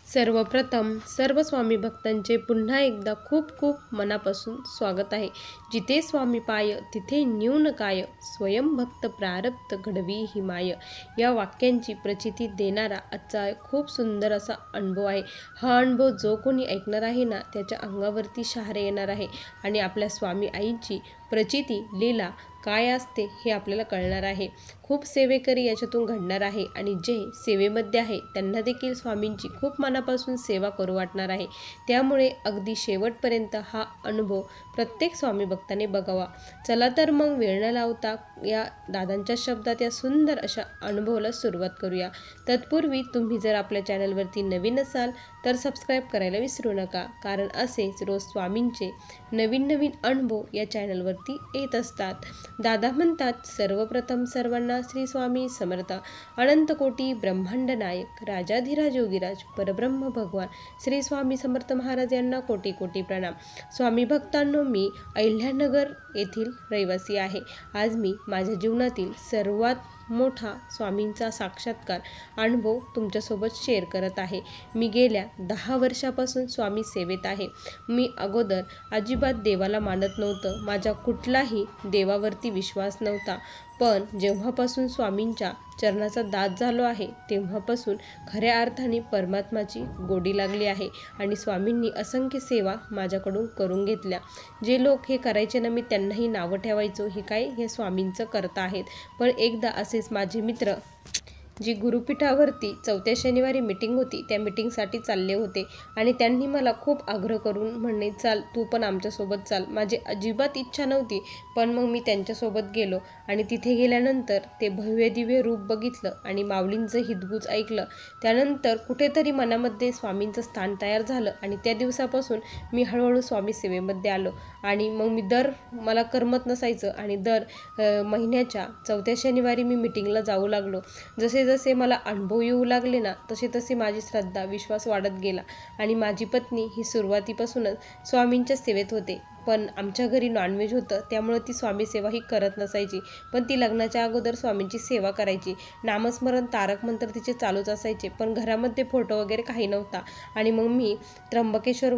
सर्वप्रथम सर्व स्वामी भक्तांचे पुन्हा एकदा खूप खूप मनापासून स्वागत आहे। जिथे स्वामी पाय तिथे न्यून काय, स्वयं भक्त प्रारब्ध घडवी हिमाय। या वाक्यांची प्रचिती देणारा आजचा खूप सुंदर असा अनुभव आहे। हा अनुभव जो कोणी ऐकणार आहे ना, त्याच्या अंगावरती शहारे येणार आहे आणि आपल्या स्वामी आईची प्रचिती लीला काय असते हे आपल्याला कळणार आहे। खूप सेवेकरी याच्यातून घडणार आहे आणि जे सेवेमध्ये आहे त्यांना देखील स्वामींची खूप मनापासून सेवा करू वाटणार आहे। त्यामुळे अगदी शेवटपर्यंत हा अनुभव प्रत्येक स्वामी भक्ताने बघावा। चला तर मग वेळ न लावता या दादांच्या शब्दात या सुंदर अशा अनुभवाला सुरुवात करूया। तत्पूर्वी तुम्ही जर आपल्या चॅनलवरती नवीन असाल तर सबस्क्राईब करायला विसरू नका, कारण असेच रोज स्वामींचे नवीन नवीन अनुभव या चॅनलवरती येत असतात। दादा म्हणतात, सर्वप्रथम सर्वांना श्री स्वामी समर्थ। अनंत कोटी ब्रह्मांड नायक राजाधिराज योगीराज परब्रह्म भगवान श्री स्वामी समर्थ महाराज यांना कोटी कोटी प्रणाम। स्वामी भक्तांनो, मी अहिल्यानगर येथील रहिवासी आहे। आज मी माझ्या जीवनातील सर्वात मोठा स्वामींचा साक्षात्कार अनुभव तुमच्यासोबत शेअर करत आहे। मी गेल्या 10 वर्षापासून स्वामी सेवेत आहे। मी अगोदर अजिबात देवाला मानत नव्हतं, माझा कुठलाही देवावरती विश्वास नव्हता। पण जेव्हापासून स्वामींच्या चरणाचा दास झालो आहे तेव्हापासून खऱ्या अर्थाने परमात्माची गोडी लागली आहे आणि स्वामींनी असंख्य सेवा माझ्याकडून करून घेतल्या। जे लोक हे करायचे ना, मी त्यांनाही नावं ठेवायचो, हे काय हे स्वामींचं करता आहेत। पण एकदा असेच माझे मित्र जी गुरुपीठावरती 4थ्या शनिवारी मीटिंग होती त्या मीटिंगसाठी चालले होते आणि त्यांनी मला खूप आग्रह करून म्हणणे, चाल तू पण आमच्यासोबत चाल। माझी अजिबात इच्छा नव्हती, पण मग मी त्यांच्यासोबत गेलो आणि तिथे गेल्यानंतर ते भव्य दिव्य रूप बघितलं आणि माऊलींचं हितगुज ऐकलं। त्यानंतर कुठेतरी मनामध्ये स्वामींचं स्थान तयार झालं आणि त्या दिवसापासून मी हळूहळू स्वामी सेवेमध्ये आलो। आणि मग मी मला करमत नसायचं आणि दर महिन्याच्या 4थ्या शनिवारी मी मीटिंगला जाऊ लागलो। जसे जसे मला अनुभव येऊ लागले ना, तसे तसे माझी श्रद्धा विश्वास वाढत गेला आणि माझी पत्नी ही सुरुवातीपासूनच स्वामींच्या सेवेत होते। पण आमच्या घरी नॉनव्हेज होतं, त्यामुळे ती स्वामी सेवा ही करत नसायची। पण ती लग्नाच्या अगोदर स्वामींची सेवा करायची। नामस्मरण तारक मंत्र तिचे चालूच असायचे, पण घरामध्ये फोटो वगैरे काही नव्हता। आणि मग मी त्र्यंबकेश्वर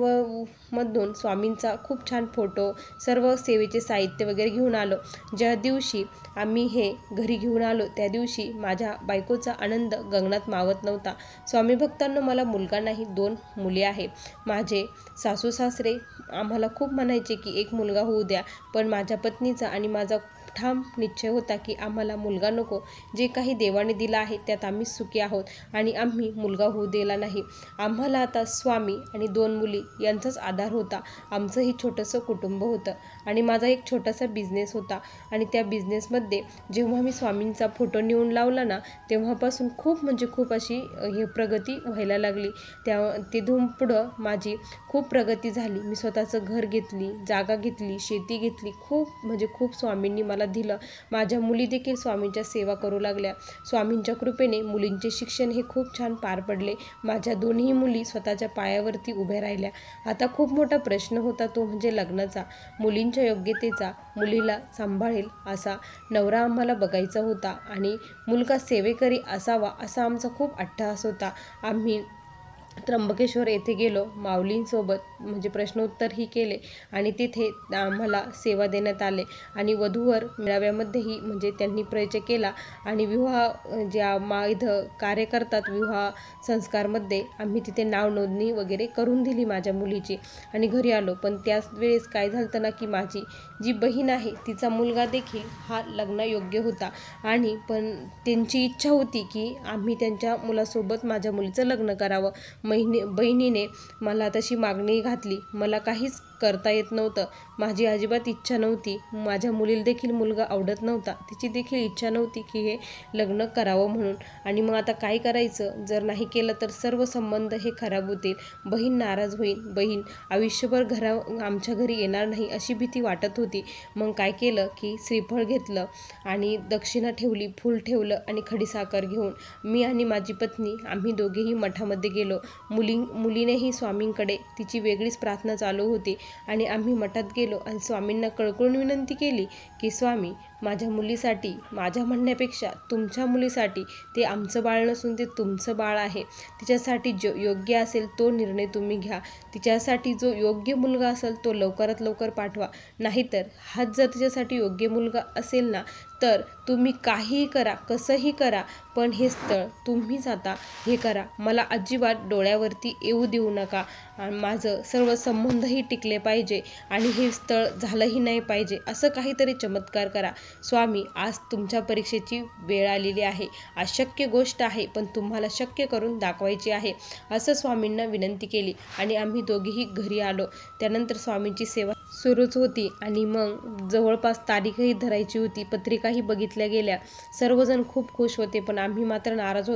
मधून स्वामींचा खूप छान फोटो, सर्व सेवेचे साहित्य वगैरे घेऊन आलो। ज्या दिवशी आम्ही हे घरी घेऊन आलो त्या दिवशी माझ्या बायकोचा आनंद गगनात मावत नव्हता। स्वामी भक्तांनो, मला मुलगा नाही, 2 मुली आहे। माझे सासू सासरे आम्हाला खूप म्हणायचे की एक मुलगा होऊ द्या, पण माझ्या पत्नीचा आणि माझा ठाम निश्चय होता की आम्हाला मुलगा नको। जे काही देवाने दिलं आहे त्यात आम्ही सुखी आहोत आणि आम्ही मुलगा होऊ दिला नाही। आम्हाला आता स्वामी आणि 2 मुली यांचाच आधार होता। आमचंही छोटंसं कुटुंब होतं आणि माझा एक छोटासा बिझनेस होता आणि त्या बिझनेसमध्ये जेव्हा मी स्वामींचा फोटो नेऊन लावला ना, तेव्हापासून खूप म्हणजे खूप अशी प्रगती व्हायला लागली। तिथून पुढं माझी खूप प्रगती झाली। मी स्वतःचं घर घेतली, जागा घेतली, शेती घेतली, खूप म्हणजे खूप स्वामींनी मला दिलं। माझ्या मुली देखील स्वामींच्या सेवा करू लागल्या। स्वामींच्या कृपेने मुलींचे शिक्षण हे खूप छान पार पडले। माझ्या 2ही मुली स्वतःच्या पायावरती उभ्या राहिल्या। आता खूप मोठा प्रश्न होता, तो म्हणजे लग्नाचा, मुलींच्या योग्यतेचा, मुलीला सांभाळेल असा नवरा आम्हाला बघायचा होता आणि मुलगा सेवेकरी असावा असा आमचा खूप अट्टहास होता। आम्ही त्र्यंबकेश्वर येथे गेलो, माऊलींसोबत म्हणजे प्रश्नोत्तरही केले आणि तिथे आम्हाला सेवा देण्यात आले आणि वधूवर मेळाव्यामध्येही म्हणजे त्यांनी परिचय केला आणि विवाह ज्या इथं कार्य करतात विवाह संस्कारमध्ये, आम्ही तिथे नाव नोंदणी वगैरे करून दिली माझ्या मुलीची आणि घरी आलो। पण त्याच वेळेस काय झालं ना, की माझी जी बहीण आहे तिचा मुलगा देखील हा लग्नायोग्य होता आणि पण त्यांची इच्छा होती की आम्ही त्यांच्या मुलासोबत माझ्या मुलीचं लग्न करावं। बहिणीने मला तशी मागणी घातली, मला काहीच करता येत नव्हतं, माझी अजिबात इच्छा नव्हती। माझ्या मुलीला देखील मुलगा आवडत नव्हता, तिची देखील इच्छा नव्हती की हे लग्न करावं म्हणून। आणि मग आता काय करायचं, जर नाही केलं तर सर्व संबंध हे खराब होतील, बहीण नाराज होईल, बहीण आयुष्यभर आमच्या घरी येणार नाही अशी भीती वाटत होती। मग काय केलं की श्रीफळ घेतलं आणि दक्षिणा ठेवली, फूल ठेवलं आणि खडीसाखर घेऊन मी आणि माझी पत्नी आम्ही दोघेही मठामध्ये गेलो। मुलीनेही स्वामींकडे तिची वेगळीच प्रार्थना चालू होती आणि आम्ही मठात गेलो आणि स्वामींना कळकळून विनंती केली की स्वामी, माझ्या मुलीसाठी, माझ्या म्हणण्यापेक्षा तुमच्या मुलीसाठी, ते आमचं बाळ नसून ते तुमचं बाळ आहे. तिच्यासाठी जो योग्य असेल तो निर्णय तुम्ही घ्या. तिच्यासाठी जो योग्य मुलगा असेल तो लवकरात लवकर पाठवा. नाहीतर हाच जर तिच्यासाठी योग्य मुलगा असेल ना, तर तुम्ही काहीही करा, कसंही करा, पण हे स्थळ तुम्हीच आता हे करा. मला अजिबात डोळ्यावरती येऊ देऊ नका. माझं सर्व संबंधही टिकले पाहिजे आणि हे स्थळ झालंही नाही पाहिजे. असं काहीतरी चमत्कार करा. स्वामी, आज तुमच्या परीक्षेची वेळ आलेली आहे. अशक्य गोष्ट आहे, पण तुम्हाला शक्य करून दाखवायची आहे, असं स्वामींना विनंती केली आणि आम्ही दोघेही घरी आलो. त्यानंतर स्वामींची सेवा सुरूच होती आणि मग जवळपास तारीखही धरायची होती. पत्रिकाही बघितल्या गेल्या. सर्वजण खूप खुश होते, पण आम्ही मात्र नाराज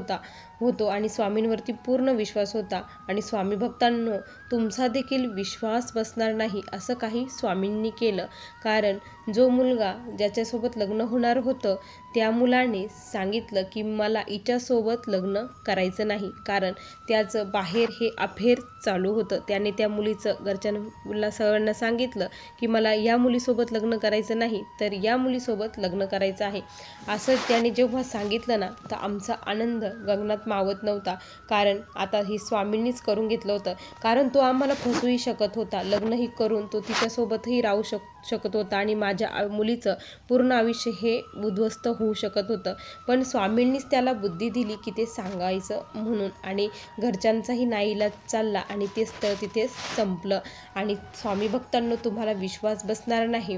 होतो आणि स्वामींवरती पूर्ण विश्वास होता. आणि स्वामी भक्तांनो, तुमचा देखील विश्वास बसणार नाही असं काही स्वामींनी केलं. कारण जो मुलगा ज्याच्यासोबत लग्न होणार होतं, त्या मुलाने सांगितलं की मला हिच्यासोबत लग्न करायचं नाही, कारण त्याचं बाहेर हे अफेअर चालू होतं. त्याने त्या मुलीचं घरच्यांना सगळ्यांना सांगितलं की मला या मुलीसोबत लग्न करायचं नाही, तर या मुलीसोबत लग्न करायचं आहे. असं त्याने जेव्हा सांगितलं ना, तर आमचा आनंद गगनात मावत नव्हता. कारण आता ही स्वामींनीच करून घेतलं होतं. कारण तो आम्हाला फसवूही शकत होता. लग्नही करून तो तिच्यासोबतही राहू शकत होता आणि माझ्या मुलीचं पूर्ण आयुष्य हे उद्ध्वस्त होऊ शकत होतं. पण स्वामींनीच त्याला बुद्धी दिली की ते सांगायचं म्हणून, आणि घरच्यांचाही नाईलाज चालला आणि ते स्थळ तिथे संपलं. आणि स्वामी भक्तांनो, तुम्हाला विश्वास बसणार नाही,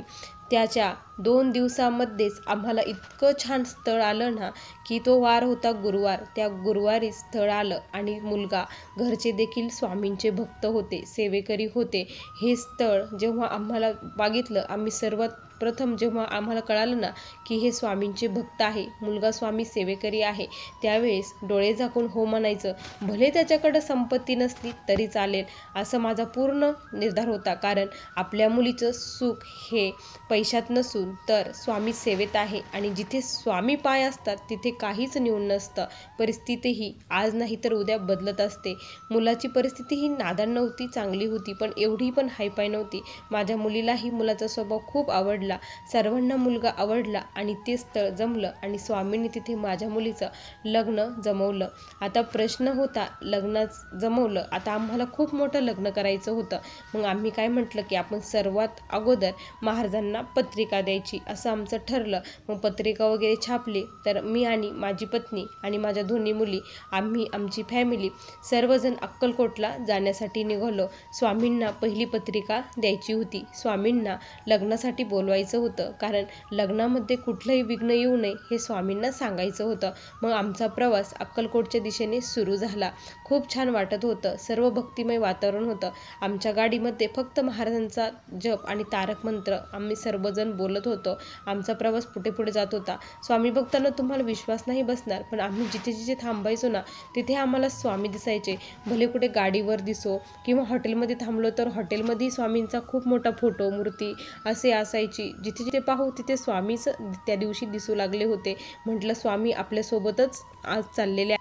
त्याच्या 2 दिवसामध्येच आम्हाला इतकं छान स्थळ आलं ना, की तो वार होता गुरुवार. त्या गुरुवारी स्थळ आलं आणि मुलगा, घरचे देखील स्वामींचे भक्त होते, सेवेकरी होते. हे स्थळ जेव्हा आम्हाला बघितलं, आम्ही सर्वात प्रथम जेव्हा आम्हाला कळालं ना की हे स्वामींचे भक्त आहे, मुलगा स्वामी सेवेकरी आहे, त्यावेळेस डोळे झाकून हो म्हणायचं. भले त्याच्याकडं संपत्ती नसली तरी चालेल, असं माझा पूर्ण निर्धार होता. कारण आपल्या मुलीचं सुख हे पैशात नसून तर स्वामी सेवेत आहे. आणि जिथे स्वामी पाय असतात तिथे काहीच न्यून नसतं. परिस्थितीही आज नाही तर उद्या बदलत असते. मुलाची परिस्थिती ही नादान नव्हती, चांगली होती, पण एवढी पण हायपाय नव्हती. माझ्या मुलीलाही मुलाचा स्वभाव खूप आवडला, सर्वांना मुलगा आवडला आणि ते स्थळ जमलं आणि स्वामींनी तिथे माझ्या मुलीचं लग्न जमवलं. आता प्रश्न होता, लग्नात जमवलं, आता आम्हाला खूप मोठं लग्न करायचं होतं. मग आम्ही काय म्हटलं की आपण सर्वात अगोदर महाराजांना पत्रिका द्यायची, असं आमचं ठरलं. मग पत्रिका वगैरे छापली. तर मी आणि माझी पत्नी आणि माझ्या दोन्ही मुली, आम्ही आमची फॅमिली सर्वजण अक्कलकोटला जाण्यासाठी निघालो. स्वामींना पहिली पत्रिका द्यायची होती. स्वामींना लग्नासाठी बोलवायचं होतं, कारण लग्नामध्ये कुठलंही विघ्न येऊ नये हे स्वामींना सांगायचं होतं. मग आमचा प्रवास अक्कलकोटच्या दिशेने सुरू झाला. खूप छान वाटत होतं. सर्व भक्तिमय वातावरण होतं. आमच्या गाडीमध्ये फक्त महाराजांचा जप आणि तारक मंत्र आम्ही सर्वजण बोलत होतो. आमचा प्रवास पुढे पुढे जात होता. स्वामी भक्तांना तुम्हाला विश्वास नाही बसणार, पण आम्ही जिथे जिथे थांबायचो ना, तिथे आम्हाला स्वामी दिसायचे. भले कुठे गाडीवर दिसो किंवा हॉटेलमध्ये थांबलो तर हॉटेलमध्ये स्वामींचा खूप मोठा फोटो, मूर्ती असे असायची. जिथे जिथे पाहू तिथे स्वामीच त्या दिवशी दिसू लागले होते. म्हटलं स्वामी आपल्यासोबतच आज चाललेले.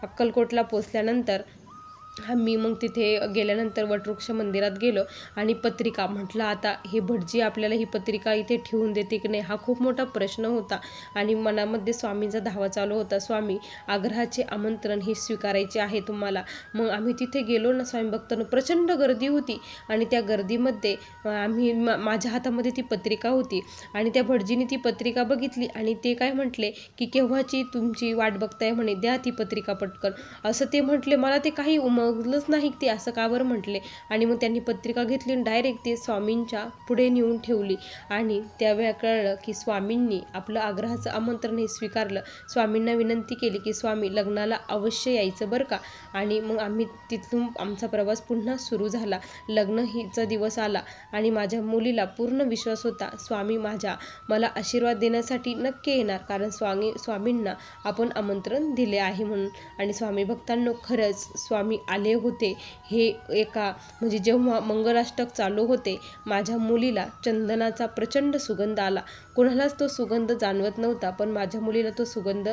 अक्कलकोटला पोचल्यानंतर आम्ही मग तिथे गेल्यानंतर वटवृक्ष मंदिरात गेलो आणि पत्रिका म्हटलं, आता हे भटजी आपल्याला ही पत्रिका इथे ठेवून देते की नाही, हा खूप मोठा प्रश्न होता. आणि मनामध्ये स्वामींचा धावा चालू होता, स्वामी आग्रहाचे आमंत्रण हे स्वीकारायचे आहे तुम्हाला. मग आम्ही तिथे गेलो ना, स्वामी भक्तांनो, प्रचंड गर्दी होती आणि त्या गर्दीमध्ये आम्ही माझ्या हातामध्ये ती पत्रिका होती आणि त्या भटजीने ती पत्रिका बघितली आणि ते काय म्हटले की केव्हाची तुमची वाट बघताय म्हणे, द्या ती पत्रिका पटकन, असं ते म्हटले. मला ते काही उमगलंच नाही ते असं का बरं म्हटले. आणि मग त्यांनी पत्रिका घेतली आणि डायरेक्ट ते स्वामींच्या पुढे नेऊन ठेवली. आणि त्यावेळी कळलं की स्वामींनी आपलं आग्रहाचं आमंत्रण हे स्वीकारलं. स्वामींना विनंती केली की स्वामी लग्नाला अवश्य यायचं बरं का. आणि मग आम्ही तिथून आमचा प्रवास पुन्हा सुरू झाला. लग्न हीचा दिवस आला आणि माझ्या मुलीला पूर्ण विश्वास होता स्वामी मला आशीर्वाद देण्यासाठी नक्की येणार, कारण स्वामींना आपण आमंत्रण दिले आहे म्हणून. आणि स्वामी भक्तांनो, खरंच स्वामी आले होते. हे म्हणजे जेव्हा मंगलाष्टक चालू होते, माझ्या मुलीला चंदनाचा प्रचंड सुगंध आला. कोणालाच तो सुगंध जाणवत नव्हता, पण माझ्या मुलीला तो सुगंध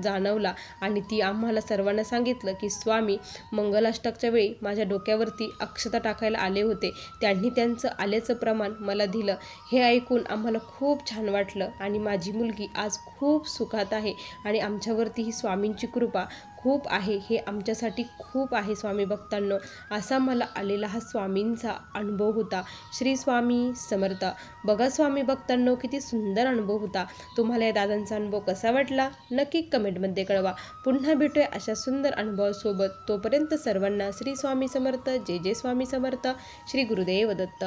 जाणवला आणि ती आम्हाला सर्वांना सांगितलं की स्वामी मंगलाष्टकच्या वेळी माझ्या डोक्यावरती अक्षता टाकायला आले होते. त्यांनी त्यांचं आल्याचं प्रमाण मला दिलं. हे ऐकून आम्हाला खूप छान वाटलं आणि माझी मुलगी आज खूप सुखात आहे आणि आमच्यावरती ही स्वामींची कृपा खूप आहे. हे आमच्यासाठी खूप आहे स्वामी भक्तांनो. असा मला आलेला हा स्वामींचा अनुभव होता. श्री स्वामी समर्थ. बघा स्वामी भक्तांनो, किती सुंदर अनुभव होता. तुम्हाला या दादांचा अनुभव कसा वाटला नक्की कमेंटमध्ये कळवा. पुन्हा भेटूया अशा सुंदर अनुभवासोबत. तोपर्यंत सर्वांना श्री स्वामी समर्थ. जय जय स्वामी समर्थ. श्री गुरुदेव दत्त.